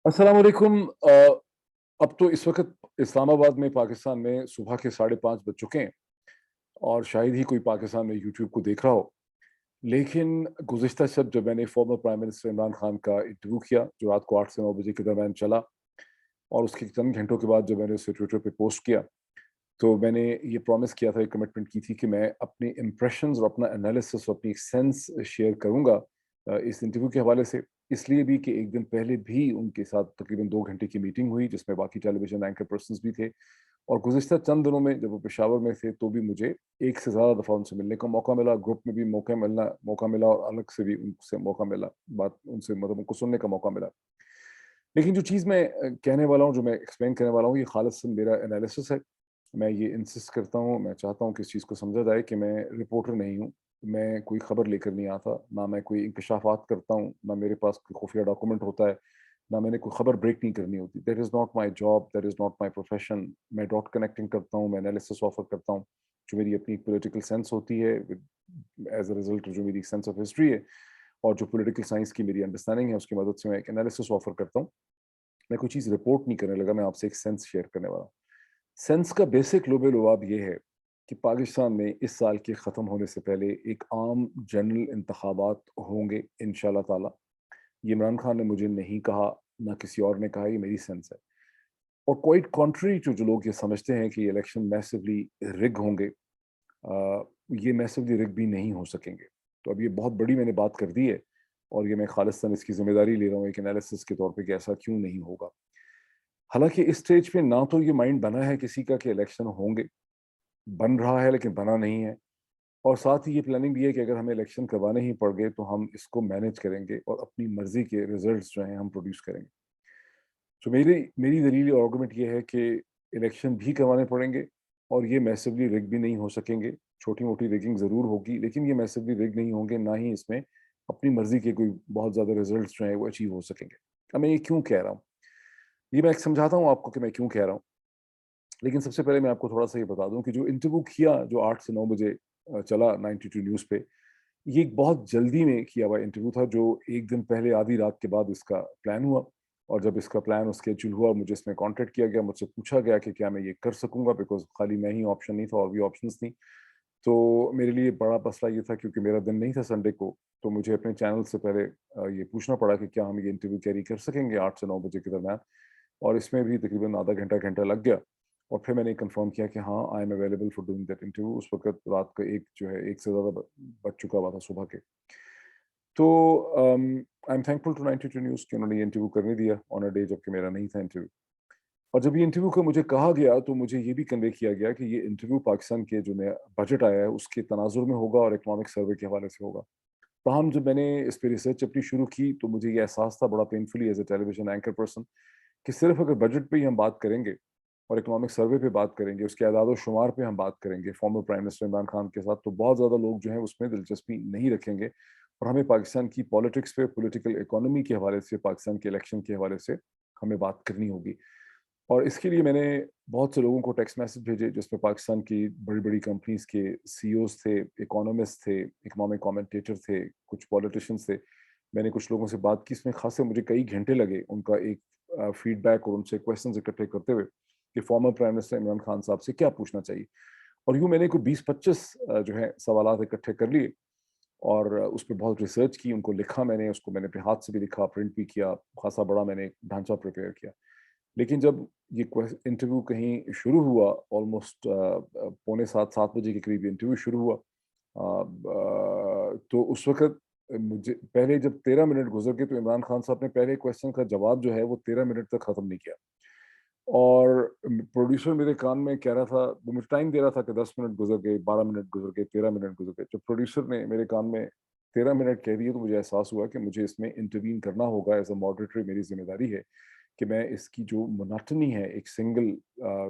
अस्सलाम वालेकुम। अब तो इस वक़्त इस्लामाबाद में पाकिस्तान में सुबह के 5:30 बज चुके हैं और शायद ही कोई पाकिस्तान में यूट्यूब को देख रहा हो। लेकिन गुज़िश्ता शब जब मैंने former prime minister Imran Khan का इंटरव्यू किया, जो रात को 8 से 9 बजे के दरमियान चला, और उसके चंद घंटों के बाद जब मैंने उसे ट्विटर पे पोस्ट किया, तो मैंने ये प्रॉमिस किया था, एक कमिटमेंट की थी कि मैं अपने इम्प्रेशंस और अपना एनालिसिस और अपनी सेंस शेयर करूँगा इस इंटरव्यू के हवाले से। इसलिए भी कि एक दिन पहले भी उनके साथ तकरीबन 2 घंटे की मीटिंग हुई, जिसमें बाकी टेलीविज़न एंकर पर्सन्स भी थे, और गुज़िश्ता चंद दिनों में जब वो पेशावर में थे, तो भी मुझे एक से ज़्यादा दफ़ा उनसे मिलने का मौका मिला, ग्रुप में भी मौका मिला और अलग से भी उनसे मौका मिला, बात उनसे मतलब उनको सुनने का मौका मिला। लेकिन जो चीज़ मैं कहने वाला हूँ, जो मैं एक्सप्लेन करने वाला हूँ, ये ख़ालिसन मेरा एनालिसिस है। मैं ये इंसिस्ट करता हूँ, मैं चाहता हूँ कि इस चीज़ को समझा जाए कि मैं रिपोर्टर नहीं हूँ, मैं कोई खबर लेकर नहीं आता, ना मैं कोई इंकशाफ़ात करता हूँ, ना मेरे पास कोई खुफ़िया डॉक्यूमेंट होता है, ना मैंने कोई खबर ब्रेक नहीं करनी होती। That is not my job, that is not my profession. मैं डॉट कनेक्टिंग करता हूँ, मैं एनालिसिस ऑफ़र करता हूँ, जो मेरी अपनी पॉलिटिकल सेंस होती है, विद एज़ अ रिज़ल्ट जो मेरी सेंस ऑफ़ हिस्ट्री है, और जो पॉलिटिकल साइंस की मेरी अंडरस्टैंडिंग है, उसकी मदद से मैं एक एनालिसिस ऑफ़र करता हूँ। मैं कोई चीज़ रिपोर्ट नहीं करने लगा, मैं आपसे एक सेंस शेयर करने वाला हूँ। सेंस का बेसिक लुब-ए-लुआब ये है कि पाकिस्तान में इस साल के ख़त्म होने से पहले एक आम जनरल इंतखाबात होंगे इंशाअल्लाह ताला। ये इमरान खान ने मुझे नहीं कहा, ना किसी और ने कहा, ये मेरी सेंस है। और क्वाइट कॉन्ट्ररी टू जो लोग ये समझते हैं कि ये इलेक्शन मैसिवली रिग होंगे, ये मैसिवली रिग भी नहीं हो सकेंगे। तो अब ये बहुत बड़ी मैंने बात कर दी है, और ये मैं खालिस्तान इसकी ज़िम्मेदारी ले रहा हूँ एक एनालिसिस के तौर पे कि ऐसा क्यों नहीं होगा। हालाँकि इस स्टेज पे ना तो ये माइंड बना है किसी का कि इलेक्शन होंगे, बन रहा है लेकिन बना नहीं है, और साथ ही ये प्लानिंग भी है कि अगर हमें इलेक्शन करवाने ही पड़ गए तो हम इसको मैनेज करेंगे और अपनी मर्ज़ी के रिज़ल्ट्स जो हैं हम प्रोड्यूस करेंगे। तो मेरी मेरी दलील और आर्गुमेंट ये है कि इलेक्शन भी करवाने पड़ेंगे और ये मैसिवली रिग भी नहीं हो सकेंगे। छोटी-मोटी रिगिंग ज़रूर होगी, लेकिन ये मैसिवली रिग नहीं होंगे, ना ही इसमें अपनी मर्ज़ी के कोई बहुत ज़्यादा रिज़ल्ट्स जो हैं वो अचीव हो सकेंगे। अब मैं ये क्यों कह रहा हूँ? ये मैं एक समझाता हूँ आपको कि मैं क्यों कह रहा हूँ। लेकिन सबसे पहले मैं आपको थोड़ा-सा ये बता दूँ कि जो इंटरव्यू किया, जो 8 से 9 बजे चला 92 न्यूज़ पे, ये एक बहुत जल्दी में किया हुआ इंटरव्यू था, जो 1 दिन पहले आधी रात के बाद इसका प्लान हुआ, और जब इसका प्लान और शेड्यूल हुआ, मुझे इसमें कॉन्टैक्ट किया गया, मुझसे पूछा गया कि क्या मैं ये कर सकूँगा, बिकॉज़ खाली मैं ही ऑप्शन नहीं था, और भी ऑप्शंस थी। तो मेरे लिए बड़ा मसला ये था, क्योंकि मेरा दिन नहीं था संडे को, तो मुझे अपने चैनल से पहले ये पूछना पड़ा कि क्या हम ये इंटरव्यू कैरी कर सकेंगे 8 से 9 बजे के दरमियान, और इसमें भी तकरीबन आधा घंटा, घंटा लग गया। और फिर मैंने कन्फर्म किया कि हाँ, I am available for doing that interview. उस वक़्त रात का 1 जो है 1 से ज़्यादा ब बज चुका हुआ था सुबह के। तो I am thankful to 92 news कि उन्होंने ये इंटरव्यू करने दिया ऑन अ डे जबकि मेरा नहीं था इंटरव्यू। और जब ये इंटरव्यू का मुझे कहा गया, तो मुझे ये भी कन्वे किया गया कि ये इंटरव्यू पाकिस्तान के जो नया बजट आया है उसके तनाज़ुर में होगा और इकोनॉमिक सर्वे के हवाले से होगा। ताहम जब मैंने इस पे रिसर्च अपनी शुरू की, तो मुझे ये एहसास था बड़ा painfully as a television anchor person कि सिर्फ़ अगर बजट पे ही हम बात करेंगे और इकोनॉमिक सर्वे पे बात करेंगे, उसके अदाद-ओ-शुमार पे हम बात करेंगे former prime minister Imran Khan के साथ, तो बहुत ज़्यादा लोग जो हैं उसमें दिलचस्पी नहीं रखेंगे, और हमें पाकिस्तान की पॉलिटिक्स पे, पॉलिटिकल इकोनॉमी के हवाले से, पाकिस्तान के इलेक्शन के हवाले से हमें बात करनी होगी। और इसके लिए मैंने बहुत से लोगों को टेक्स्ट मैसेज भेजे, जिसमें पाकिस्तान की बड़ी-बड़ी कंपनीज़ के सीईओज़ थे, इकोनॉमिस्ट थे, इकोनॉमिक कमेंटेटर थे, कुछ पॉलिटिशियंस थे। मैंने कुछ लोगों से बात की, इसमें ख़ासकर मुझे कई घंटे लगे उनका एक फीडबैक और उनसे क्वेश्चन्स इकट्ठे करते हुए कि former prime minister Imran Khan साहब से क्या पूछना चाहिए। और यूँ मैंने कोई 20-25 जो है सवालात इकट्ठे कर लिए, और उस पे बहुत रिसर्च की, उनको लिखा मैंने, उसको मैंने अपने हाथ से भी लिखा, प्रिंट भी किया, ख़ासा बड़ा मैंने एक ढाँचा प्रिपेयर किया। लेकिन जब ये इंटरव्यू कहीं शुरू हुआ, ऑलमोस्ट पौने 7 बजे के करीब इंटरव्यू शुरू हुआ, तो उस वक़्त मुझे पहले जब 13 मिनट गुज़र गए, तो इमरान खान साहब ने पहले क्वेश्चन का जवाब जो है वो 13 मिनट तक ख़त्म नहीं किया। और प्रोड्यूसर मेरे कान में कह रहा था, वो मुझे टाइम दे रहा था कि 10 मिनट गुज़र गए, 12 मिनट गुज़र गए, 13 मिनट गुज़र गए। जब प्रोड्यूसर ने मेरे कान में 13 मिनट कह दिए, तो मुझे एहसास हुआ कि मुझे इसमें इंटरवीन करना होगा, एज़ अ मॉडरेटर मेरी ज़िम्मेदारी है कि मैं इसकी जो मोनोटनी है, एक सिंगल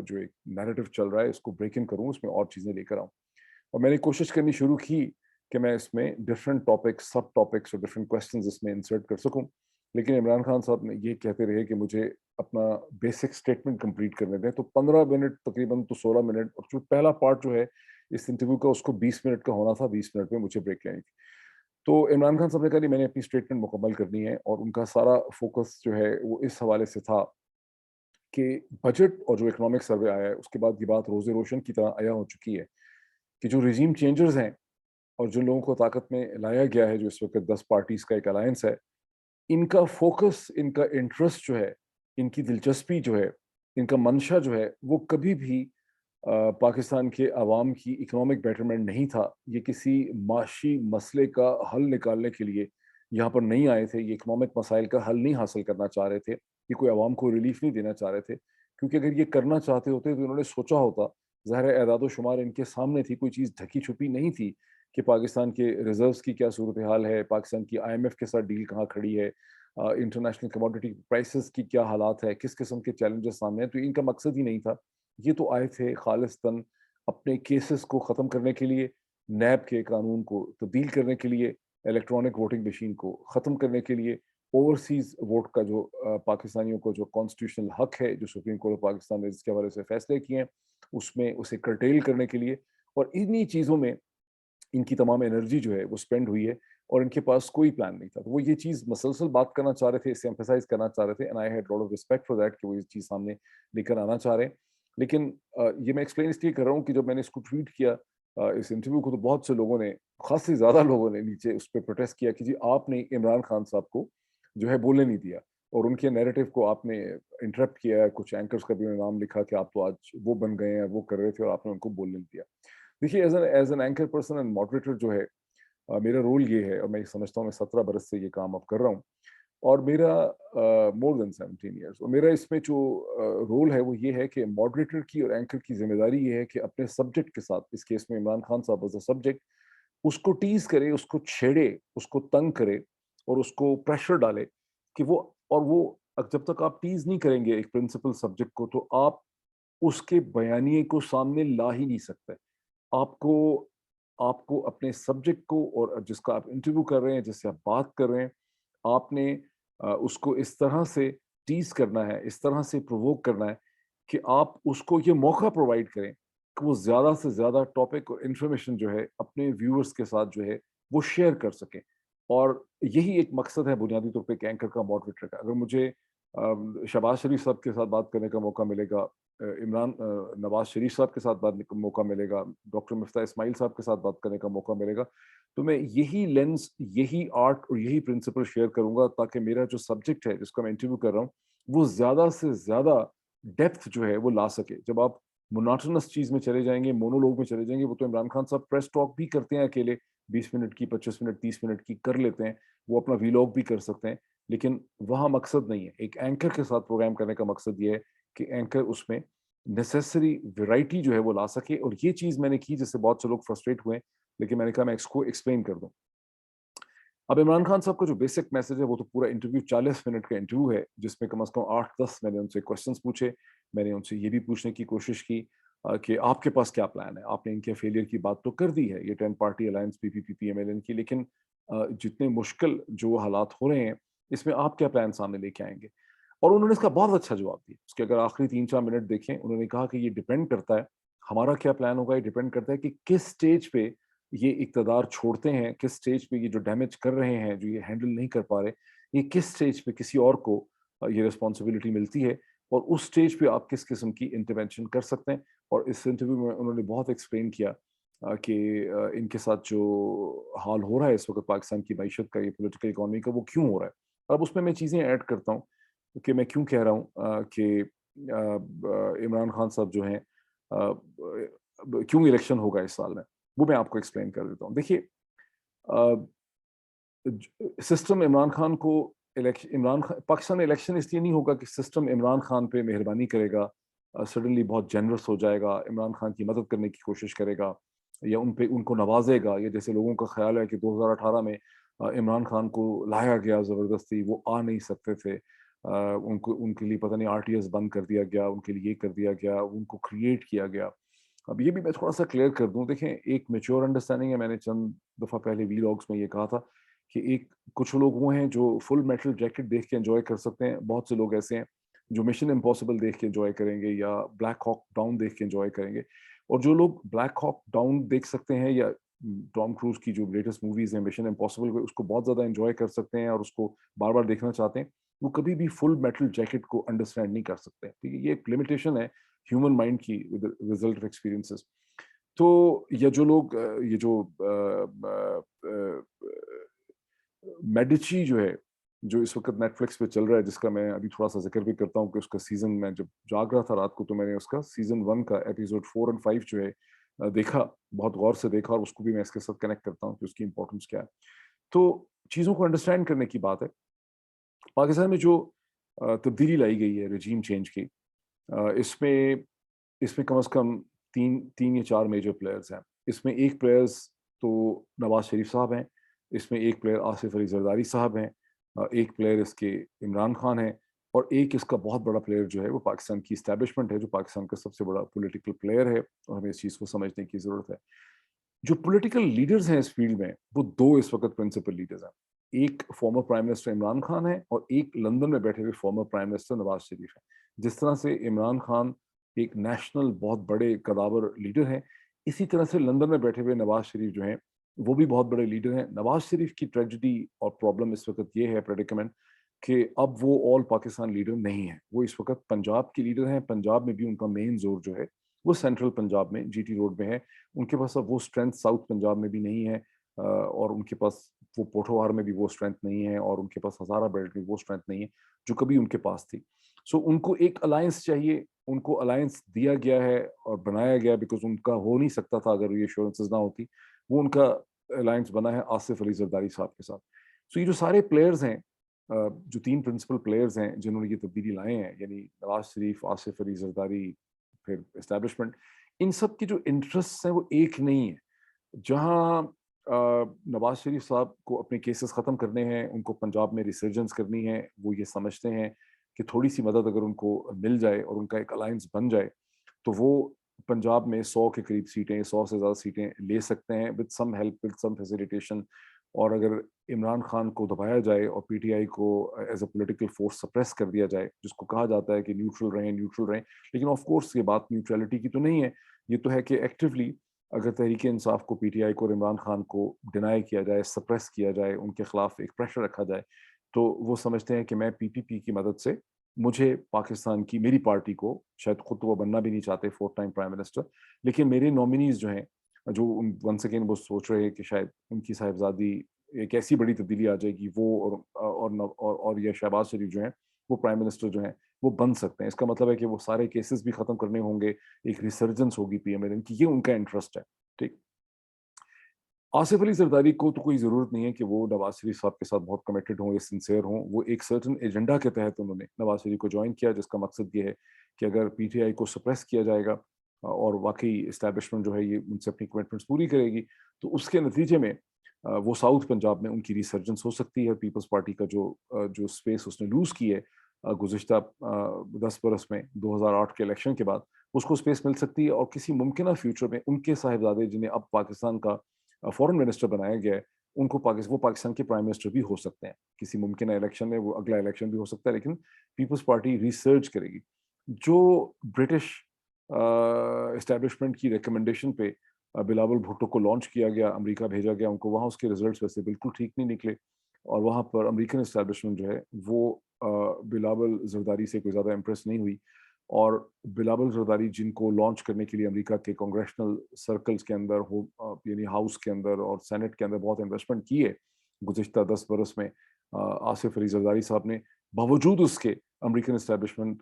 जो एक नैरेटिव चल रहा है, इसको ब्रेक इन करूँ, उसमें और चीज़ें लेकर आऊँ। और मैंने कोशिश करनी शुरू की कि मैं इसमें डिफरेंट टॉपिक्स, सब टॉपिक्स और डिफरेंट क्वेश्चंस इसमें इंसर्ट कर सकूं। लेकिन इमरान खान साहब ने ये कहते रहे कि मुझे अपना बेसिक स्टेटमेंट कंप्लीट करने दें। तो 15 मिनट तकरीबन, तो 16 मिनट, और जो पहला पार्ट जो है इस इंटरव्यू का, उसको 20 मिनट का होना था, 20 मिनट में मुझे ब्रेक लेनी थी। تو इमरान खान साहब ने कहा नहीं, मैंने अपनी स्टेटमेंट मुकम्मल करनी है, और उनका सारा फोकस जो है वो इस हवाले से था कि बजट और जो इकोनॉमिक सर्वे आया है उसके बाद ये बात रोज़े रोशन की तरह आया हो चुकी है कि जो रिजीम चेंजर्स हैं और जिन लोगों को ताकत में लाया गया है, जो इस वक्त 10 पार्टीज का एक अलायंस है, इनका फोकस, इनका इंटरेस्ट जो है, इनकी दिलचस्पी जो है, इनका मंशा जो है, वो कभी भी पाकिस्तान के अवाम की इकोनॉमिक बेटरमेंट नहीं था। ये किसी माशी मसले का हल निकालने के लिए यहाँ पर नहीं आए थे। ये इकोनॉमिक मसाइल का हल नहीं हासिल करना चाह रहे थे। ये कोई अवाम को रिलीफ नहीं देना चाह रहे थे, क्योंकि अगर ये करना चाहते होते तो इन्होंने सोचा होता। ज़ाहिर है एदाद शुमार इनके सामने थी, कोई चीज़ ढकी छुपी नहीं थी कि पाकिस्तान के रिजर्व्स की क्या सूरत हाल है, पाकिस्तान की IMF के साथ डील कहाँ खड़ी है, इंटरनेशनल कमोडिटी प्राइसेस की क्या हालात है, किस किस्म के चैलेंजेस सामने हैं। तो इनका मकसद ही नहीं था। ये तो आए थे खालिस्तन अपने केसेस को ख़त्म करने के लिए, नैब के कानून को तब्दील करने के लिए, इलेक्ट्रॉनिक वोटिंग मशीन को ख़त्म करने के लिए, ओवरसीज़ वोट का जो पाकिस्तानियों को जो कॉन्स्टिट्यूशनल हक है, जो सुप्रीम कोर्ट ऑफ पाकिस्तान ने जिसके हवाले से फैसले किए हैं, उसमें उसे कर्टेल करने के लिए। और इन्हीं चीज़ों में इनकी तमाम एनर्जी जो है वो स्पेंड हुई है, और इनके पास कोई प्लान नहीं था। तो वो ये चीज़ मसलसल बात करना चाह रहे थे, इससे एम्फेसाइज करना चाह रहे थे, and I had lot of respect for that कि वो ये चीज़ सामने लेकर आना चाह रहे हैं। लेकिन ये मैं एक्सप्लेन इसलिए कर रहा हूँ कि जब मैंने इसको ट्वीट किया, इस इंटरव्यू को, तो बहुत से लोगों ने, खासी ज़्यादा लोगों ने नीचे उस पर प्रोटेस्ट किया कि जी आपने इमरान खान साहब को जो है बोलने नहीं दिया, और उनके नैरेटिव को आपने इंटरप्ट किया है। कुछ एंकर्स का भी उन्होंने नाम लिखा कि आप तो आज वो बन गए हैं, वो कर रहे थे, और आपने उनको बोलने नहीं दिया। देखिए, as an anchor person and moderator जो है, मेरा रोल ये है, और मैं ये समझता हूँ मैं 17 बरस से ये काम अब कर रहा हूँ, और मेरा मोर देन 17 ईयर्स, और मेरा इसमें जो रोल है वो ये है कि मॉडरेटर की और एंकर की जिम्मेदारी ये है कि अपने सब्जेक्ट के साथ, इस केस में इमरान खान साहब एज अ सब्जेक्ट, उसको टीज करे, उसको छेड़े, उसको तंग करे, और उसको प्रेशर डाले कि वो, और वो जब तक आप टीज नहीं करेंगे एक प्रिंसिपल सब्जेक्ट को, तो आप उसके बयानिए को सामने ला ही नहीं सकते। आपको आपको अपने सब्जेक्ट को, और जिसका आप इंटरव्यू कर रहे हैं, जिससे आप बात कर रहे हैं, आपने उसको इस तरह से टीज करना है, इस तरह से प्रोवोक करना है कि आप उसको ये मौका प्रोवाइड करें कि वो ज़्यादा से ज़्यादा टॉपिक और इन्फॉर्मेशन जो है अपने व्यूअर्स के साथ जो है वो शेयर कर सकें। और यही एक मकसद है बुनियादी तौर पे एक एंकर का, मॉडरेटर का। अगर मुझे शहबाज शरीफ साहब के साथ बात करने का मौका मिलेगा, नवाज शरीफ साहब के साथ बात का मौका मिलेगा, डॉक्टर मिफ्ता इस्माइल साहब के साथ बात करने का मौका मिलेगा, तो मैं यही लेंस, यही आर्ट और यही प्रिंसिपल शेयर करूंगा, ताकि मेरा जो सब्जेक्ट है जिसका मैं इंटरव्यू कर रहा हूँ वो ज़्यादा से ज़्यादा डेप्थ जो है वो ला सके। जब आप मोनोटोनस चीज़ में चले जाएंगे, मोनोलॉग में चले जाएंगे, वो तो इमरान खान साहब प्रेस टॉक भी करते हैं अकेले, 20 मिनट की, 25 मिनट, 30 मिनट की कर लेते हैं, वो अपना वीलॉग भी कर सकते हैं। लेकिन वहाँ मकसद नहीं है। एक एंकर के साथ प्रोग्राम करने का मकसद ये है कि एंकर उसमें नेसेसरी वैरायटी जो है वो ला सके, और ये चीज़ मैंने की जिससे बहुत से लोग फ्रस्ट्रेट हुए, लेकिन मैंने कहा मैं इसको एक्सप्लेन कर दूं। अब इमरान खान साहब का जो बेसिक मैसेज है, वो तो पूरा इंटरव्यू 40 मिनट का इंटरव्यू है, जिसमें कम से कम 8-10 मैंने उनसे क्वेश्चंस पूछे। मैंने उनसे ये भी पूछने की कोशिश की कि आपके पास क्या प्लान है। आपने इनके फेलियर की बात तो कर दी है, ये 10 पार्टी अलायंस PPP PMLN की, लेकिन जितने मुश्किल जो हालात हो रहे हैं, इसमें आप क्या प्लान सामने लेके आएंगे। और उन्होंने इसका बहुत अच्छा जवाब दिया। उसके अगर आखिरी 3-4 मिनट देखें, उन्होंने कहा कि ये डिपेंड करता है, हमारा क्या प्लान होगा, ये डिपेंड करता है कि किस स्टेज पे ये इक़्तिदार छोड़ते हैं, किस स्टेज पे ये जो डैमेज कर रहे हैं, जो ये हैंडल नहीं कर पा रहे, ये किस स्टेज पे किसी और को ये रिस्पॉन्सिबिलिटी मिलती है, और उस स्टेज पे आप किस किस्म की इंटरवेंशन कर सकते हैं। और इस इंटरव्यू में उन्होंने बहुत एक्सप्लेन किया कि इनके साथ जो हाल हो रहा है इस वक़्त पाकिस्तान की मईशत का, ये पॉलिटिकल इकोनॉमी का, वो क्यों हो रहा है। अब उसमें मैं चीज़ें ऐड करता हूँ कि मैं क्यों कह रहा हूँ कि इमरान खान साहब जो हैं, क्यों इलेक्शन होगा इस साल में, वो मैं आपको एक्सप्लेन कर देता हूँ। देखिए, सिस्टम इमरान खान को, इमरान खान, पाकिस्तान में इलेक्शन इसलिए नहीं होगा कि सिस्टम इमरान खान पे मेहरबानी करेगा, सडनली बहुत जनरस हो जाएगा, इमरान खान की मदद करने की कोशिश करेगा, या उन पे उनको नवाजेगा, या जैसे लोगों का ख्याल है कि 2018 में इमरान खान को लाया गया ज़बरदस्ती, वो आ नहीं सकते थे, उनको, उनके लिए पता नहीं RTS बंद कर दिया गया, उनके लिए ये कर दिया गया, उनको क्रिएट किया गया। अब ये भी मैं थोड़ा सा क्लियर कर दूं। देखें, एक मेच्योर अंडरस्टैंडिंग है, मैंने चंद दफ़ा पहले वीलॉग्स में ये कहा था कि एक, कुछ लोग वो हैं जो फुल मेटल जैकेट देख के एंजॉय कर सकते हैं, बहुत से लोग ऐसे हैं जो मिशन इम्पॉसिबल देख के एंजॉय करेंगे, या ब्लैक हॉक डाउन देख के एंजॉय करेंगे। और जो लोग ब्लैक हॉक डाउन देख सकते हैं, या टॉम क्रूज की जो लेटेस्ट मूवीज हैं, मिशन इम्पॉसिबल, उसको बहुत ज्यादा एंजॉय कर सकते हैं और उसको बार बार देखना चाहते हैं, वो कभी भी फुल मेटल जैकेट को अंडरस्टैंड नहीं कर सकते। ठीक है, ये एक लिमिटेशन है ह्यूमन माइंड की विद रिजल्ट ऑफ एक्सपीरियंसेस। तो ये जो लोग ये जो मेडिची जो है, जो इस वक्त नेटफ्लिक्स पे चल रहा है, जिसका मैं अभी थोड़ा सा जिक्र भी करता हूँ कि उसका सीजन, मैं जब जाग रहा था रात को तो मैंने उसका सीजन 1 का एपिसोड 4 और 5 जो है देखा, बहुत गौर से देखा, और उसको भी मैं इसके साथ कनेक्ट करता हूँ कि उसकी इंपॉर्टेंस क्या है। तो चीज़ों को अंडरस्टैंड करने की बात है। पाकिस्तान में जो तब्दीली लाई गई है रिजीम चेंज की, इसमें इसमें कम से कम तीन तीन या चार मेजर प्लेयर्स हैं। इसमें एक प्लेयर्स तो नवाज शरीफ साहब हैं, इसमें एक प्लेयर आसिफ अली जरदारी साहब हैं, एक प्लेयर इसके इमरान खान है, और एक इसका बहुत बड़ा प्लेयर जो है वो पाकिस्तान की इस्टेब्लिशमेंट है, जो पाकिस्तान का सबसे बड़ा पॉलिटिकल प्लेयर है, और हमें इस चीज़ को समझने की ज़रूरत है। जो पॉलिटिकल लीडर्स हैं इस फील्ड में, वो दो इस वक्त प्रिंसिपल लीडर्स हैं। एक former prime minister Imran Khan है, और एक लंदन में बैठे हुए former prime minister Nawaz Sharif है। जिस तरह से इमरान खान एक नेशनल बहुत बड़े कदावर लीडर हैं, इसी तरह से लंदन में बैठे हुए नवाज शरीफ जो हैं, वो भी बहुत बड़े लीडर हैं। नवाज शरीफ की ट्रेजेडी और प्रॉब्लम इस वक्त ये है, प्रेडिकमेंट, कि अब वो ऑल पाकिस्तान लीडर नहीं है, वो इस वक्त पंजाब के लीडर हैं। पंजाब में भी उनका मेन जोर जो है वो सेंट्रल पंजाब में जीटी रोड में है। उनके पास अब वो स्ट्रेंथ साउथ पंजाब में भी नहीं है, और उनके पास वो पोठोहार में भी वो स्ट्रेंथ नहीं है, और उनके पास हजारा बेल्ट में वो स्ट्रेंथ नहीं है जो कभी उनके पास थी। सो उनको एक अलायंस चाहिए, उनको अलायंस दिया गया है और बनाया गया, बिकॉज उनका हो नहीं सकता था अगर ये एश्योरेंसेज ना होती। वो उनका अलायंस बना है आसिफ अली जरदारी साहब के साथ। सो ये जो सारे प्लेयर्स हैं, जो तीन प्रिंसिपल प्लेयर्स हैं जिन्होंने ये तब्दीली लाए हैं, यानी नवाज शरीफ, आसिफ अली जरदारी, फिर एस्टेब्लिशमेंट, इन सब के जो इंटरेस्ट हैं वो एक नहीं है। जहाँ नवाज शरीफ साहब को अपने केसेस ख़त्म करने हैं, उनको पंजाब में रिसर्जेंस करनी है, वो ये समझते हैं कि थोड़ी सी मदद अगर उनको मिल जाए और उनका एक अलायंस बन जाए, तो वो पंजाब में 100 के करीब सीटें, 100 से ज़्यादा सीटें ले सकते हैं with some help, with some facilitation. और अगर इमरान खान को दबाया जाए और पीटीआई को as a political force suppress कर दिया जाए, जिसको कहा जाता है कि न्यूट्रल रहें, लेकिन ऑफ कोर्स ये बात न्यूट्रलिटी की तो नहीं है। ये तो है कि एक्टिवली अगर तहरीक इंसाफ को, पीटीआई को और इमरान खान को डिनाई किया जाए, सप्रेस किया जाए, उनके खिलाफ एक प्रेशर रखा जाए, तो वो समझते हैं कि मैं पीपीपी की मदद से, मुझे पाकिस्तान की, मेरी पार्टी को, शायद खुद तो वो बनना भी नहीं चाहते 4th टाइम प्राइम मिनिस्टर, लेकिन मेरे नॉमिनीज जो हैं, जो वंस अगेन वो सोच रहे हैं कि शायद उनकी साहिबजादी, एक ऐसी बड़ी तब्दीली आ जाएगी, वो और या शहबाज शरीफ जो हैं वो प्राइम मिनिस्टर जो हैं वो बन सकते हैं। इसका मतलब है कि वो सारे केसेस भी खत्म करने होंगे, एक रिसर्जेंस होगी पीएमएलएन की, ये उनका इंटरेस्ट है। ठीक। आसिफ अली जरदारी को तो कोई ज़रूरत नहीं है कि वो नवाज शरीफ साहब के साथ बहुत कमिटेड हों या सिंसियर हों। वो एक सर्टन एजेंडा के तहत उन्होंने नवाज शरीफ को ज्वाइन किया, जिसका मकसद ये है कि अगर पीटीआई को सप्रेस किया जाएगा और वाकई इस्टेब्लिशमेंट जो है ये उनसे अपनी कमिटमेंट्स पूरी करेगी, तो उसके नतीजे में वो साउथ पंजाब में उनकी रिसर्जेंस हो सकती है। पीपल्स पार्टी का जो स्पेस उसने लूज़ की है गुज़िश्ता 10 बरस में, 2008 के इलेक्शन के बाद, उसको स्पेस मिल सकती है, और किसी मुमकिन फ्यूचर में उनके साहिबजादे, जिन्हें अब पाकिस्तान का फॉरेन मिनिस्टर बनाया गया है, उनको वो पाकिस्तान के प्राइम मिनिस्टर भी हो सकते हैं किसी मुमकिन इलेक्शन में। वो अगला इलेक्शन भी हो सकता है, लेकिन पीपल्स पार्टी रिसर्च करेगी। जो ब्रिटिश एस्टेब्लिशमेंट की रिकमेंडेशन पे बिलावल भुट्टो को लॉन्च किया गया, अमेरिका भेजा गया उनको, वहाँ उसके रिजल्ट्स वैसे बिल्कुल ठीक नहीं निकले, और वहाँ पर अमेरिकन एस्टेब्लिशमेंट जो है वो बिलावल जरदारी से कोई ज़्यादा इम्प्रेस नहीं हुई। और बिलावल जरदारी, जिनको लॉन्च करने के लिए अमेरिका के कांग्रेशनल सर्कल्स के अंदर हो, यानी हाउस के अंदर और सेनेट के अंदर बहुत इन्वेस्टमेंट की है गुज़िश्ता 10 बरस में, आसिफ अली जरदारी साहब ने, बावजूद उसके अमेरिकन एस्टेब्लिशमेंट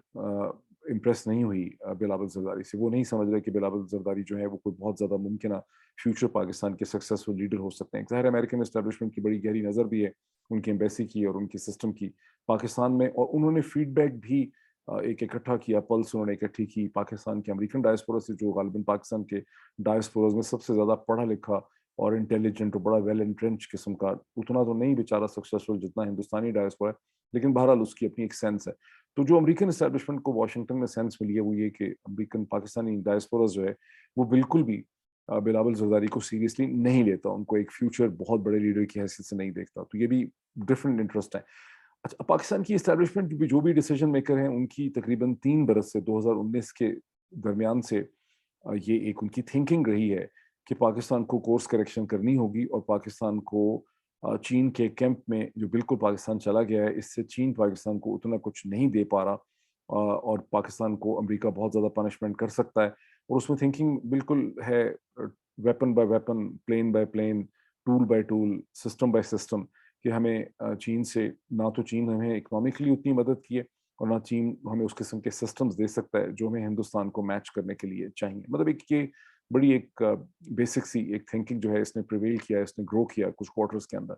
इम्प्रेस नहीं हुई बिलावल जरदारी से। वो नहीं समझ रहे कि बिलावल जरदारी जो है वो कोई बहुत ज़्यादा मुमकिन फ्यूचर पाकिस्तान के सक्सेसफुल लीडर हो सकते हैं। ज़ाहिर अमेरिकन एस्टेब्लिशमेंट की बड़ी गहरी नज़र भी है उनकी एम्बेसी की और उनकी सिस्टम की पाकिस्तान में, और उन्होंने फीडबैक भी एक इकट्ठा किया, पल्स उन्होंने इकट्ठी की पाकिस्तान के अमेरिकन डायस्पोरा से, जो गालिबन पाकिस्तान के डायस्पोराज में सबसे ज़्यादा पढ़ा लिखा और इंटेलिजेंट और बड़ा वेल एंट्रेंच किस्म का, उतना तो नहीं बेचारा सक्सेसफुल जितना हिंदुस्तानी डायस्पोरा है, लेकिन बहरहाल उसकी अपनी एक सेंस है। तो जो अमेरिकन एस्टेब्लिशमेंट को वाशिंगटन में सेंस मिली है वो ये कि अमेरिकन पाकिस्तानी डायस्पोरा जो है वो बिल्कुल भी बिलावल जरदारी को सीरियसली नहीं लेता, उनको एक फ्यूचर बहुत बड़े लीडर की हैसियत से नहीं देखता। तो ये भी डिफरेंट इंटरेस्ट है। अच्छा, पाकिस्तान की एस्टेब्लिशमेंट जो भी डिसीजन मेकर हैं, उनकी तकरीबन 3 बरस से 2019 के दरमियान से ये एक उनकी थिंकिंग रही है کہ پاکستان کو کورس کریکشن کرنی ہوگی اور پاکستان کو چین کے کیمپ میں جو بالکل پاکستان چلا گیا ہے، اس سے چین پاکستان کو اتنا کچھ نہیں دے پا رہا، اور پاکستان کو امریکہ بہت زیادہ پنشمنٹ کر سکتا ہے، اور اس میں تھنکنگ بالکل ہے weapon by weapon, plane by plane, tool by tool, system by system, کہ ہمیں چین سے نہ تو چین ہمیں اکنامکلی اتنی مدد کی ہے اور نہ چین ہمیں اس قسم کے سسٹمز دے سکتا ہے جو ہمیں ہندوستان کو میچ کرنے کے لیے چاہیے. مطلب ایک یہ بڑی ایک بیسک سی ایک تھنکنگ جو ہے اس نے پریویل کیا، اس نے گرو کیا کچھ کوارٹرز کے اندر،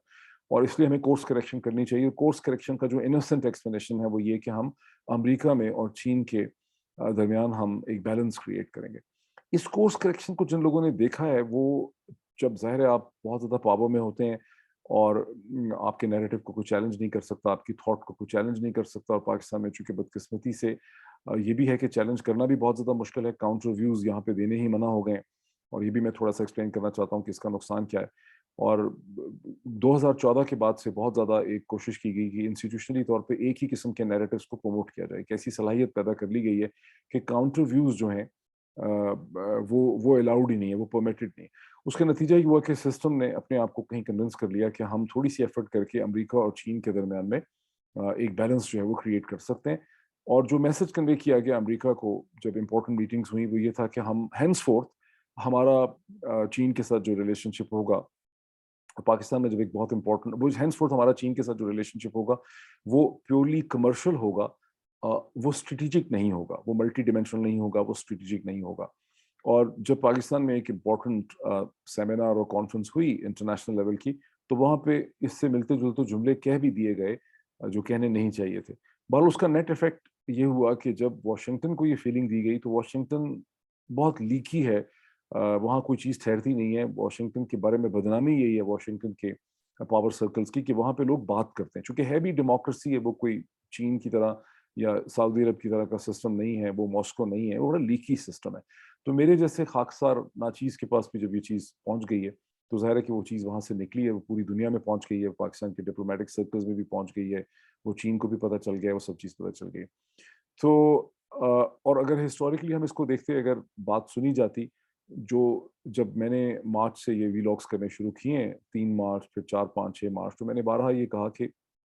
اور اس لیے ہمیں کورس کریکشن کرنی چاہیے. کورس کریکشن کا جو انوسنٹ ایکسپلینیشن ہے وہ یہ کہ ہم امریکہ میں اور چین کے درمیان ہم ایک بیلنس کریٹ کریں گے. اس کورس کریکشن کو جن لوگوں نے دیکھا ہے وہ، جب ظاہر ہے آپ بہت زیادہ پاور میں ہوتے ہیں اور آپ کے نیریٹو کو کوئی چیلنج نہیں کر سکتا، آپ کی تھاٹ کو کوئی چیلنج نہیں کر سکتا، اور پاکستان میں چونکہ بدقسمتی سے یہ بھی ہے کہ چیلنج کرنا بھی بہت زیادہ مشکل ہے، کاؤنٹر ویوز یہاں پہ دینے ہی منع ہو گئے ہیں، اور یہ بھی میں تھوڑا سا ایکسپلین کرنا چاہتا ہوں کہ اس کا نقصان کیا ہے. اور 2014 کے بعد سے بہت زیادہ ایک کوشش کی گئی کہ انسٹیٹیوشنلی طور پہ ایک ہی قسم کے نیریٹوز کو پروموٹ کیا جائے، کہ ایسی صلاحیت پیدا کر لی گئی ہے کہ کاؤنٹر ویوز جو ہیں وہ الاؤڈ ہی نہیں ہے، وہ پرمیٹڈ نہیں ہے. اس کا نتیجہ یہ ہوا کہ سسٹم نے اپنے آپ کو کہیں کنونس کر لیا کہ ہم تھوڑی سی ایفرٹ کر کے امریکہ اور چین کے درمیان میں ایک بیلنس جو ہے وہ کریٹ کر سکتے ہیں. اور جو میسج کنوے کیا گیا امریکہ کو جب امپورٹنٹ میٹنگز ہوئی وہ یہ تھا کہ ہم ہینس فورتھ ہمارا چین کے ساتھ جو ریلیشن شپ ہوگا، پاکستان میں جب ایک بہت امپورٹنٹ وہ ہینس فورتھ ہمارا چین کے ساتھ جو ریلیشن شپ ہوگا وہ پیورلی کمرشل ہوگا، وہ اسٹریٹجک نہیں ہوگا، وہ ملٹی ڈیمینشنل نہیں ہوگا، وہ اسٹریٹجک نہیں ہوگا. اور جب پاکستان میں ایک امپورٹنٹ سیمینار اور کانفرنس ہوئی انٹرنیشنل لیول کی، تو وہاں پہ اس سے ملتے جلتے جملے کہہ بھی دیے گئے جو کہنے نہیں چاہیے تھے. بہرحال اس کا نیٹ افیکٹ یہ ہوا کہ جب واشنگٹن کو یہ فیلنگ دی گئی تو واشنگٹن بہت لیکی ہے، وہاں کوئی چیز ٹھہرتی نہیں ہے. واشنگٹن کے بارے میں بدنامی یہی ہے واشنگٹن کے پاور سرکلز کی کہ وہاں پہ لوگ بات کرتے ہیں، چونکہ ہے بھی ڈیموکریسی ہے، وہ کوئی چین کی طرح یا سعودی عرب کی طرح کا سسٹم نہیں ہے، وہ ماسکو نہیں ہے، وہ بڑا لیکی سسٹم ہے. تو میرے جیسے خاکسار ناچیز کے پاس بھی جب یہ چیز پہنچ گئی ہے تو ظاہر ہے کہ وہ چیز وہاں سے نکلی ہے، وہ پوری دنیا میں پہنچ گئی ہے، پاکستان کے ڈپلومیٹک سرکلز میں بھی پہنچ گئی ہے، وہ چین کو بھی پتہ چل گیا ہے، وہ سب چیز پتہ چل گئی. تو اور اگر ہسٹوریکلی ہم اس کو دیکھتے، اگر بات سنی جاتی، جو جب میں نے مارچ سے یہ ویلاگس کرنے شروع کیے ہیں، 3 مارچ، پھر 4 5 6 مارچ، تو میں نے بارہا یہ کہا کہ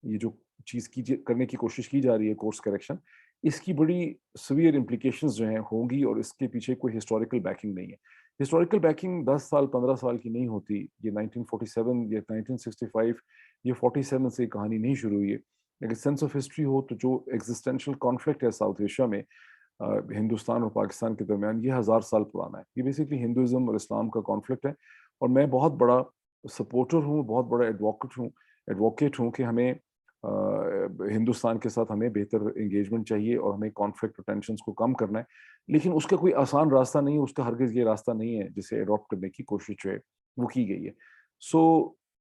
یہ جو چیز کرنے کی کوشش کی جا رہی ہے کورس کریکشن، اس کی بڑی سویئر امپلیکیشنز جو ہیں ہوں گی، اور اس کے پیچھے کوئی ہسٹوریکل بیکنگ نہیں ہے. ہسٹوریکل بیکنگ 10 سال 15 سال کی نہیں ہوتی، یہ 1947 یا 1965 یہ 47 سے کہانی نہیں شروع ہوئی ہے. اگر سینس آف ہسٹری ہو تو جو ایگزسٹینشیل کانفلکٹ ہے ساؤتھ ایشیا میں ہندوستان اور پاکستان کے درمیان، یہ 1000 سال پرانا ہے. یہ بیسکلی ہندوازم اور اسلام کا کانفلکٹ ہے، اور میں بہت بڑا سپورٹر ہوں، بہت بڑا ایڈوکیٹ ہوں کہ ہمیں ہندوستان کے ساتھ ہمیں بہتر انگیجمنٹ چاہیے اور ہمیں کانفلکٹ اور ٹینشنز کو کم کرنا ہے. لیکن اس کا کوئی آسان راستہ نہیں ہے، اس کا ہرگز یہ راستہ نہیں ہے جسے اڈاپٹ کرنے کی کوشش جو ہے وہ کی گئی ہے. سو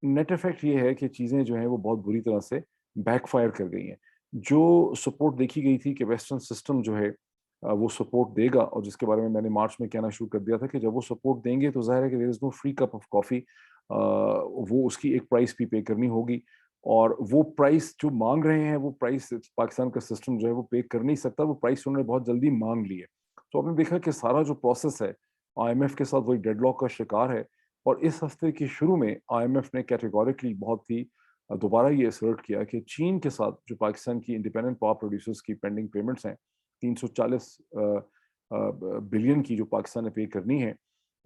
نیٹ افیکٹ یہ ہے کہ چیزیں جو ہیں وہ بہت بری طرح سے بیک فائر کر گئی ہیں. جو سپورٹ دیکھی گئی تھی کہ ویسٹرن سسٹم جو ہے وہ سپورٹ دے گا، اور جس کے بارے میں نے مارچ میں کہنا شروع کر دیا تھا کہ جب وہ سپورٹ دیں گے تو ظاہر ہے کہ دیر از نو فری کپ آف کافی، وہ اس کی ایک پرائس بھی پے کرنی ہوگی، اور وہ پرائس جو مانگ رہے ہیں وہ پرائس پاکستان کا سسٹم جو ہے وہ پے کر نہیں سکتا، وہ پرائس انہوں نے بہت جلدی مانگ لی ہے. تو آپ نے دیکھا کہ سارا جو پروسیس ہے آئی ایم ایف کے ساتھ وہی ڈیڈ لاک کا شکار ہے. اور اس ہفتے کے شروع میں آئی ایم ایف نے کیٹیگوریکلی بہت ہی دوبارہ یہ اسرٹ کیا کہ چین کے ساتھ جو پاکستان کی انڈیپینڈنٹ پاور پروڈیوسرز کی پینڈنگ پیمنٹس ہیں 340 بلین کی جو پاکستان نے پے کرنی ہے،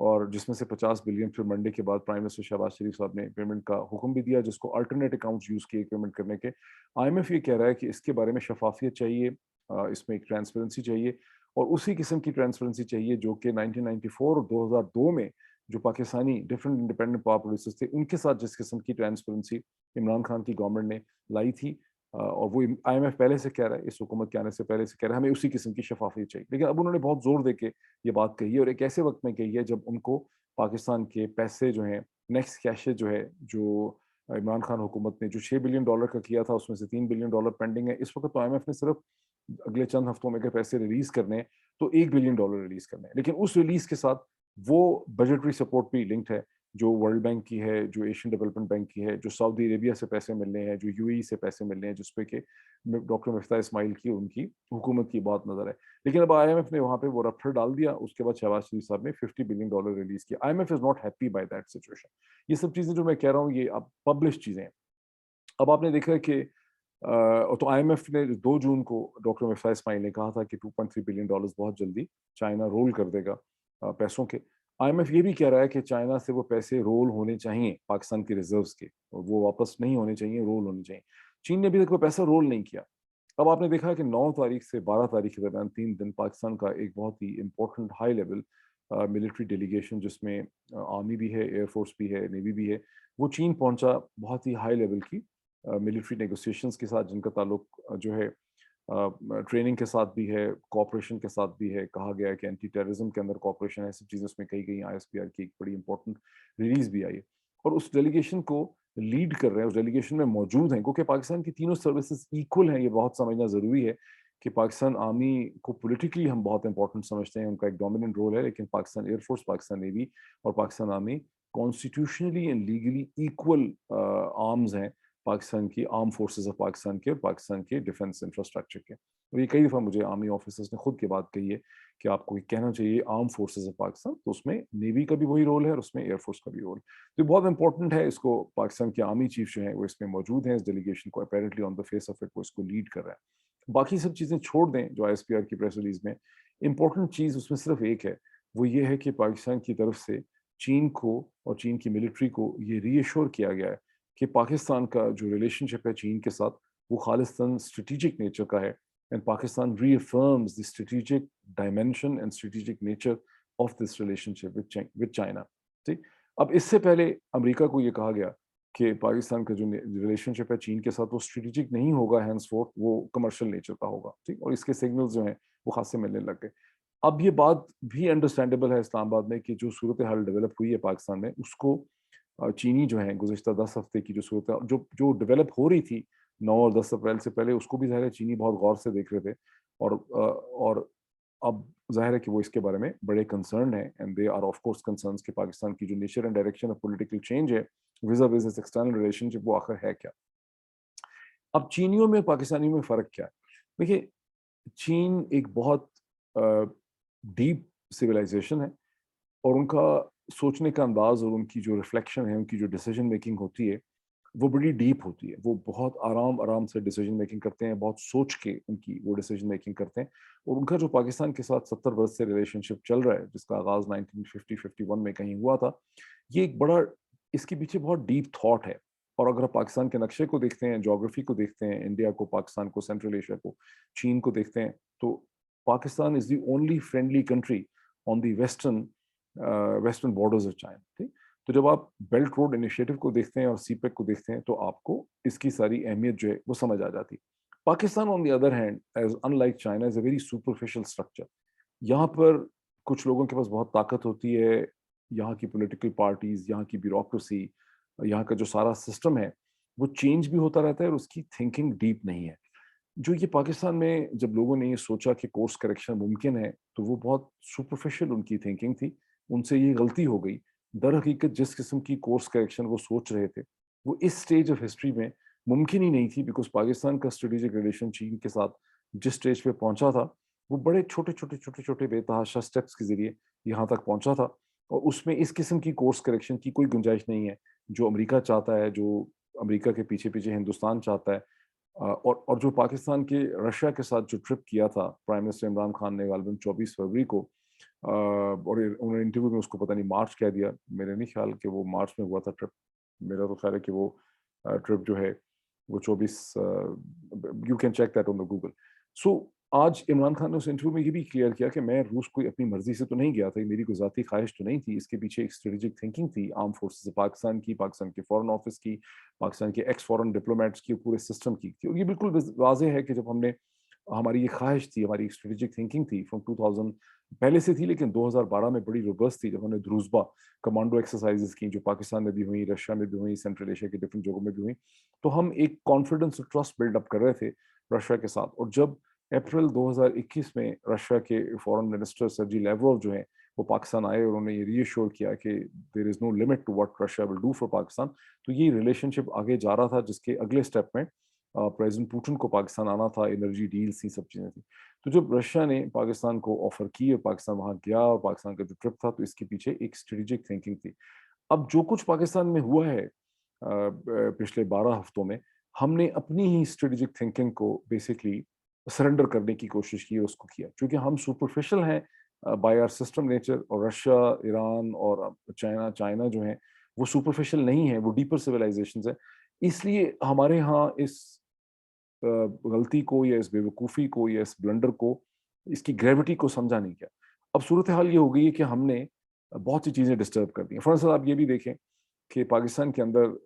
اور جس میں سے 50 بلین پھر منڈے کے بعد پرائم منسٹر شہباز شریف صاحب نے پیمنٹ کا حکم بھی دیا، جس کو الٹرنیٹ اکاؤنٹس یوز کیے پیمنٹ کرنے کے. آئی ایم ایف یہ کہہ رہا ہے کہ اس کے بارے میں شفافیت چاہیے، اس میں ایک ٹرانسپیرنسی چاہیے، اور اسی قسم کی ٹرانسپیرنسی چاہیے جو کہ 1994 اور 2002 میں جو Pakistani different independent power producers تھے ان کے ساتھ جس قسم کی ٹرانسپیرنسی عمران خان کی گورنمنٹ نے لائی تھی، اور وہ آئی ایم ایف پہلے سے کہہ رہا ہے، اس حکومت کے آنے سے پہلے سے کہہ رہا ہے ہمیں اسی قسم کی شفافیت چاہیے. لیکن اب انہوں نے بہت زور دے کے یہ بات کہی ہے، اور ایک ایسے وقت میں کہی ہے جب ان کو پاکستان کے پیسے جو ہیں نیکسٹ کیش جو ہے، جو عمران خان حکومت نے جو $6 بلین کا کیا تھا اس میں سے $3 بلین پینڈنگ ہے اس وقت. تو آئی ایم ایف نے صرف اگلے چند ہفتوں میں اگر پیسے ریلیز کرنے ہیں تو $1 بلین ریلیز کرنے ہیں، لیکن اس ریلیز کے ساتھ وہ بجٹری سپورٹ بھی لنکڈ ہے. جو ورلڈ بینک کی ہے, جو ایشین ڈیولپمنٹ بینک کی ہے, جو سعودی عربیہ سے پیسے مل رہے ہیں, جو UAE سے پیسے مل رہے ہیں, جس پہ کہ ڈاکٹر مفتاح اسماعیل کی ان کی حکومت کی بات نظر ہے. لیکن اب IMF نے وہاں پہ وہ رفڑ ڈال دیا. اس کے بعد شہباز شریف صاحب نے $50 بلین ریلیز کیا. IMF is not happy by that situation. یہ سب چیزیں جو میں کہہ رہا ہوں یہ اب پبلش چیزیں ہیں. اب آپ نے دیکھا کہ تو IMF نے 2 جون کو ڈاکٹر مفتاح اسماعیل نے کہا تھا کہ $2.3 بلین بہت جلدی چائنا رول کر دے گا پیسوں کے. IMF یہ بھی کہہ رہا ہے کہ چائنا سے وہ پیسے رول ہونے چاہیے پاکستان کے ریزروز کے, وہ واپس نہیں ہونے چاہیے, رول ہونے چاہیے. چین نے ابھی تک وہ پیسہ رول نہیں کیا. اب آپ نے دیکھا کہ 9 تاریخ سے 12 تاریخ کے درمیان 3 دن پاکستان کا ایک بہت ہی important high level military delegation, جس میں آرمی بھی ہے, ایئر فورس بھی ہے, نیوی بھی ہے, وہ چین پہنچا. بہت ہی ہائی لیول کی ملٹری نیگوسیشنز کے ساتھ, جن کا تعلق جو ہے ٹریننگ کے ساتھ بھی ہے, کوآپریشن کے ساتھ بھی ہے. کہا گیا ہے کہ اینٹی ٹیررزم کے اندر کوآپریشن ہے, سب چیزیں اس میں کہی گئی. ISPR کی ایک بڑی امپورٹنٹ ریلیز بھی آئی ہے, اور اس ڈیلیگیشن کو لیڈ کر رہے ہیں, اس ڈیلیگیشن میں موجود ہیں, کیونکہ پاکستان کی تینوں سروسز ایکول ہیں. یہ بہت سمجھنا ضروری ہے کہ پاکستان آرمی کو پولیٹیکلی ہم بہت امپورٹنٹ سمجھتے ہیں, ان کا ایک ڈومیننٹ رول ہے, لیکن Pakistan air force, Pakistan navy اور Pakistan army constitutionally and legally equal arms ہیں پاکستان کی آرم فورسز آف پاکستان کے اور پاکستان کے ڈیفنس انفراسٹرکچر کے. اور یہ کئی دفعہ مجھے آرمی آفیسرز نے خود کی بات کہی ہے کہ آپ کو یہ کہنا چاہیے آرم فورسز آف پاکستان, تو اس میں نیوی کا بھی وہی رول ہے اور اس میں ایئر فورس کا بھی رول. تو یہ بہت امپورٹنٹ ہے. اس کو پاکستان کے آرمی چیف جو ہیں وہ اس میں موجود ہیں, اس ڈیلیگیشن کو apparently on the face of it وہ اس کو لیڈ کر رہا ہے. باقی سب چیزیں چھوڑ دیں جو ISPR کی پریس ریلیز میں. امپورٹنٹ چیز اس میں صرف ایک ہے, وہ یہ ہے کہ پاکستان کی طرف سے چین کو اور چین کی ملٹری کو یہ ری ایشور کیا گیا ہے کہ پاکستان کا جو ریلیشن شپ ہے چین کے ساتھ وہ خالصتاً اسٹریٹجک نیچر کا ہے, and Pakistan reaffirms the strategic dimension and strategic nature of this relationship with China. ٹھیک, اب اس سے پہلے امریکہ کو یہ کہا گیا کہ پاکستان کا جو ریلیشن شپ ہے چین کے ساتھ وہ اسٹریٹجک نہیں ہوگا, ہینس فورتھ وہ کمرشل نیچر کا ہوگا. ٹھیک, اور اس کے سگنلز جو ہیں وہ خاصے ملنے لگ گئے. اب یہ بات بھی انڈرسٹینڈیبل ہے اسلام آباد میں کہ جو صورتحال ڈیولپ ہوئی ہے پاکستان میں, اس کو چینی جو ہیں گزشتہ 10 ہفتے کی جو صورت جو ڈیولپ ہو رہی تھی 9 اور 10 اپریل سے پہلے, اس کو بھی ظاہر ہے چینی بہت غور سے دیکھ رہے تھے, اور اب ظاہر ہے کہ وہ اس کے بارے میں بڑے کنسرن ہیں, and they are of course concerns کہ پاکستان کی جو nature and direction of political change ہے vis-a-vis external relationship وہ آخر ہے کیا. اب چینیوں میں پاکستانیوں میں فرق کیا ہے؟ دیکھیے, چین ایک بہت ڈیپ سویلائزیشن ہے, اور ان کا سوچنے کا انداز اور ان کی جو ریفلیکشن ہے, ان کی جو ڈیسیجن میکنگ ہوتی ہے وہ بڑی ڈیپ ہوتی ہے. وہ بہت آرام سے ڈیسیجن میکنگ کرتے ہیں, بہت سوچ کے ان کی وہ ڈیسیجن میکنگ کرتے ہیں. اور ان کا جو پاکستان کے ساتھ 70 برس سے ریلیشن شپ چل رہا ہے, جس کا آغاز 1950-51 میں کہیں ہوا تھا, یہ ایک بڑا, اس کے پیچھے بہت ڈیپ تھاٹ ہے. اور اگر آپ پاکستان کے نقشے کو دیکھتے ہیں, جغرافی کو دیکھتے ہیں, انڈیا کو, پاکستان کو, سینٹرل ایشیا کو, چین کو دیکھتے ہیں, تو Pakistan is the only friendly country on the western borders of China. ٹھیک, تو جب آپ بیلٹ روڈ انیشیٹو کو دیکھتے ہیں اور سی پیک کو دیکھتے ہیں تو آپ کو اس کی ساری اہمیت جو ہے وہ سمجھ آ جاتی. Pakistan on the other hand is unlike China is a very superficial structure. یہاں پر کچھ لوگوں کے پاس بہت طاقت ہوتی ہے, یہاں کی پولیٹیکل پارٹیز, یہاں کی بیوروکریسی, یہاں کا جو سارا سسٹم ہے وہ چینج بھی ہوتا رہتا ہے, اور اس کی تھنکنگ ڈیپ نہیں ہے. جو یہ پاکستان میں جب لوگوں نے یہ سوچا کہ کورس کریکشن ممکن ہے, تو وہ بہت سپرفیشل ان کی تھنکنگ تھی, ان سے یہ غلطی ہو گئی. در حقیقت جس قسم کی کورس کریکشن وہ سوچ رہے تھے وہ اس سٹیج آف ہسٹری میں ممکن ہی نہیں تھی, بیکاز پاکستان کا اسٹریٹجک ریلیشن چین کے ساتھ جس سٹیج پہ پہنچا تھا وہ بڑے چھوٹے بے تحاشا اسٹیپس کے ذریعے یہاں تک پہنچا تھا, اور اس میں اس قسم کی کورس کریکشن کی کوئی گنجائش نہیں ہے جو امریکہ چاہتا ہے, جو امریکہ کے پیچھے ہندوستان چاہتا ہے. اور جو پاکستان کے رشیا کے ساتھ جو ٹرپ کیا تھا پرائم منسٹر عمران خان نے غالباً 24 فروری کو, اور انہوں نے انٹرویو میں اس کو پتہ نہیں مارچ کہہ دیا, میرے نہیں خیال کہ وہ مارچ میں ہوا تھا ٹرپ, میرا تو خیال ہے کہ وہ ٹرپ جو ہے وہ 24, you can check that on the Google. So آج عمران خان نے اس انٹرویو میں یہ بھی کلیئر کیا کہ میں روس کوئی اپنی مرضی سے تو نہیں گیا تھا, میری کوئی ذاتی خواہش تو نہیں تھی, اس کے پیچھے ایک اسٹریٹجک تھنکنگ تھی آرم فورسز پاکستان کی, پاکستان کے فورن آفس کی, پاکستان کے ایکس فورن ڈپلومیٹس کی, پورے سسٹم کی تھی. اور یہ بالکل واضح ہے کہ جب ہم نے, ہماری یہ خواہش تھی, ہماری اسٹریٹجک تھنکنگ تھی فرام 2000 پہلے سے تھی, لیکن 2012 میں بڑی روبسٹ تھی جب ہم نے دروزبا کمانڈو ایکسرسائزز کی, جو پاکستان میں بھی ہوئی, رشیا میں بھی ہوئی, سینٹرل ایشیا کے ڈفرینٹ جگہوں میں بھی ہوئی. تو ہم ایک کانفیڈنس اور ٹرسٹ بلڈ اپ کر رہے تھے رشیا کے ساتھ. اور جب اپریل 2021 میں رشیا کے فورن منسٹر سرجی لیوروف جو ہیں वो पाकिस्तान आए और उन्होंने ये रीअश्योर किया कि there is no limit to what Russia will do for Pakistan. तो ये रिलेशनशिप आगे जा रहा था, जिसके अगले स्टेप में प्रेसिडेंट पुतिन को पाकिस्तान आना था, एनर्जी डील्स, ये सब चीज़ें थी। तो जब रशिया ने पाकिस्तान को ऑफ़र की और पाकिस्तान वहाँ गया और पाकिस्तान का जो ट्रिप था, तो इसके पीछे एक स्ट्रेटेजिक थिंकिंग थी। अब जो कुछ पाकिस्तान में हुआ है पिछले 12 हफ्तों में, हमने अपनी ही स्ट्रेटेजिक थिंकिंग को बेसिकली सरेंडर करने की कोशिश की, उसको किया। क्योंकि हम सुपरफिशियल हैं बाय आवर सिस्टम नेचर, और रशिया, ईरान और चाइना जो है, वो सुपरफिशियल नहीं है, वो डीपर सिविलाइजेशंस हैं। इसलिए हमारे यहाँ इस गलती को या इस बेवकूफ़ी को या इस ब्लंडर को, इसकी ग्रेविटी को समझा नहीं गया। अब सूरत हाल ये हो गई है कि हमने बहुत सी चीज़ें डिस्टर्ब कर दी हैं। फॉर इंस्टेंस आप ये भी देखें कि पाकिस्तान के अंदर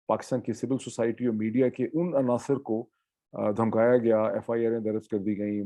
पाकिस्तान की सिविल सोसाइटी और मीडिया के उन अनासर को धमकाया गया, एफआईआरें दर्ज कर दी गई,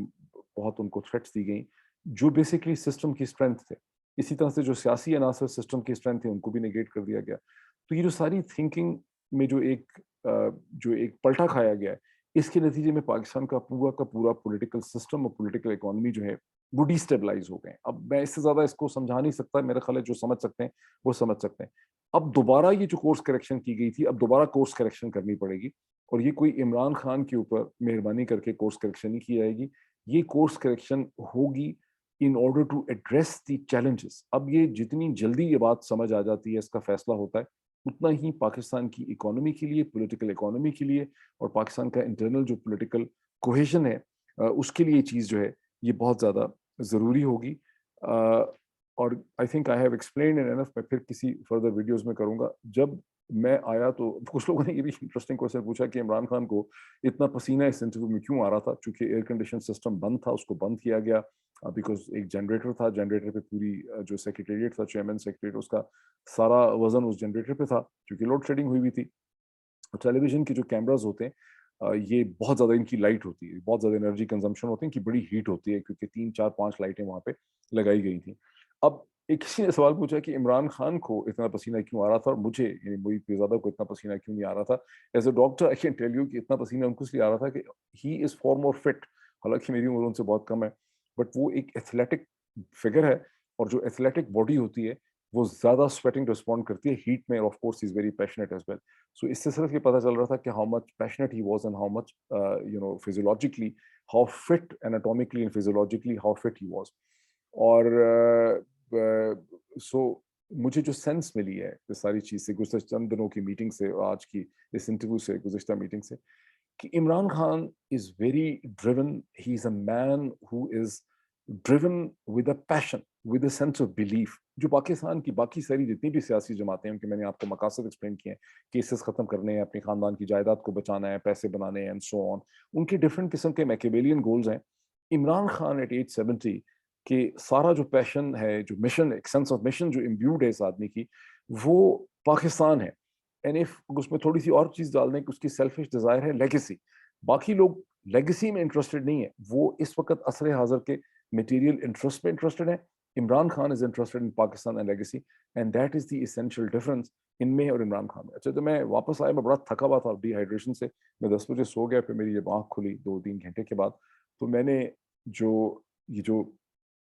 बहुत उनको थ्रेट्स दी गई, जो बेसिकली सिस्टम की स्ट्रेंथ थे। इसी तरह से जो सियासी अनासर सिस्टम की स्ट्रेंथ थे, उनको भी नेगेट कर दिया गया। तो ये जो सारी थिंकिंग में जो एक पलटा खाया गया है, इसके नतीजे में पाकिस्तान का पूरा पॉलिटिकल सिस्टम और पॉलिटिकल इकोनॉमी जो है, वो डिस्टेबलाइज हो गए हैं। अब मैं इससे ज़्यादा इसको समझा नहीं सकता, मेरा ख्याल है जो समझ सकते हैं, वो समझ सकते हैं। अब दोबारा ये जो कोर्स करेक्शन की गई थी, अब दोबारा कोर्स करेक्शन करनी पड़ेगी, और ये कोई इमरान खान के ऊपर मेहरबानी करके कोर्स करेक्शन नहीं की जाएगी। ये कोर्स करेक्शन होगी in order to address the challenges. अब ये जितनी जल्दी ये बात समझ आ जाती है, इसका फैसला होता है, उतना ही पाकिस्तान की इकोनॉमी के लिए, पॉलिटिकल इकोनॉमी के लिए, और पाकिस्तान का इंटरनल जो पॉलिटिकल कोहेजन है, उसके लिए ये चीज़ जो है, ये बहुत ज़्यादा ज़रूरी होगी। और I think I have explained in enough, मैं फिर किसी फर्दर वीडियोज़ में करूँगा। जब मैं आया तो कुछ लोगों ने ये भी इंटरेस्टिंग क्वेश्चन पूछा कि इमरान खान को इतना पसीना इस इंटरव्यू में क्यों आ रहा था? चूँकि एयर कंडीशन सिस्टम बंद था, उसको बंद किया गया बिकॉज़ एक जनरेटर था, जनरेटर पे पूरी जो सेक्रेटेरिएट था, चेयरमैन सेक्रेटेरिएट, उसका सारा वज़न उस जनरेटर पे था, क्योंकि लोड शेडिंग हुई हुई थी। टेलीविज़न के जो कैमराज़ होते हैं, ये बहुत ज़्यादा इनकी लाइट होती है, बहुत ज़्यादा एनर्जी कंज़म्पशन होती है, इनकी बड़ी हीट होती है, क्योंकि 3, 4, 5 लाइटें वहाँ पे लगाई गई थी। अब एक किसी ने सवाल पूछा कि इमरान खान को इतना पसीना क्यों आ रहा था और मुझे, यानी मोई पीरज़ादा को इतना पसीना क्यों नहीं आ रहा था? As a doctor I can tell you कि इतना पसीना उनको इसलिए आ रहा था कि he is for more fit. हालाँकि मेरी उम्र उनसे बहुत कम है, बट वो एक एथलेटिक फिगर है, और जो एथलेटिक बॉडी होती है, वो ज़्यादा स्वेटिंग रिस्पॉन्ड करती है हीट में, और of course he is very passionate as well. So इससे सिर्फ ये पता चल रहा था कि how much passionate he was, and how much physiologically, how fit anatomically and physiologically how fit he was. और सो मुझे जो सेंस मिली है इस सारी चीज़ से, गुज़श्ता चंद दिनों की मीटिंग से और आज की इस इंटरव्यू से, गुज़श्ता मीटिंग से, कि Imran Khan is very driven, he is a man who is driven with a passion, with a sense of belief. जो पाकिस्तान की बाकी सारी जितनी भी सियासी जमातें हैं, उनके मैंने आपको मकासद एक्सप्लेन किए हैं, केसेस खत्म करने हैं, अपने खानदान की जायदाद को बचाना है, पैसे बनाने हैं, एंड सो ऑन। उनके डिफरेंट किस्म के मैकियावेलियन गोल्स हैं। इमरान खान एट एज 70 के सारा जो पैशन है, जो मिशन, एक सेंस ऑफ मिशन जो इम्ब्यूड है इस आदमी की, वो पाकिस्तान है। एंड इफ उसमें थोड़ी सी और चीज़ डाल दें कि उसकी सेल्फिश डिज़ायर है लेगेसी। बाकी लोग लेगेसी में इंटरेस्टेड नहीं है, वो इस वक्त असर हाज़िर के मटेरियल इंटरेस्ट में इंटरेस्टेड है। Imran Khan is interested in Pakistan and legacy, and that is the essential difference इनमें और इमरान खान में। अच्छा, तो मैं वापस आया, मैं बड़ा थका हुआ था डिहाइड्रेशन से, मैं 10 बजे सो गया, फिर मेरी जब आँख खुली 2-3 घंटे के बाद, तो मैंने ये जो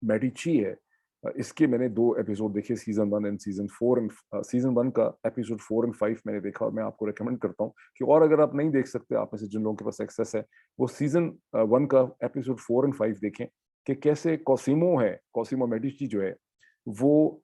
मेडिची है, इसके मैंने 2 एपिसोड देखे, season 1 and season 4, and season 1 का एपिसोड 4 एंड 5 मैंने देखा, और मैं आपको रिकमेंड करता हूँ कि, और अगर आप नहीं देख सकते, आप में से जिन लोगों के पास एक्सेस है, वो सीज़न 1 का एपिसोड 4 एंड 5 देखें कि कैसे कॉसिमो मेडिची जो है, वो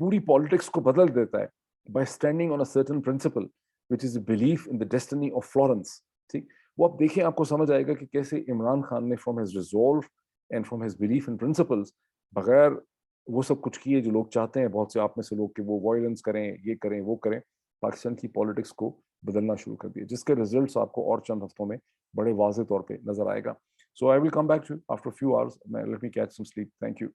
पूरी पॉलिटिक्स को बदल देता है by standing on a certain principle which is a belief in the destiny of Florence. ठीक? वो आप देखें, आपको समझ आएगा कि कैसे इमरान खान ने from his resolve and from his belief in principles, बगैर वो सब कुछ किए जो लोग चाहते हैं, बहुत से आप में से लोग, कि वो वायलेंस करें, ये करें, वो करें, पाकिस्तान की पॉलिटिक्स को बदलना शुरू कर दिया, जिसके रिजल्ट्स आपको और चंद हफ्तों में बड़े वाज़ेह तौर पे नज़र आएगा। So I will come back to you after few hours. Let me catch some sleep. Thank you.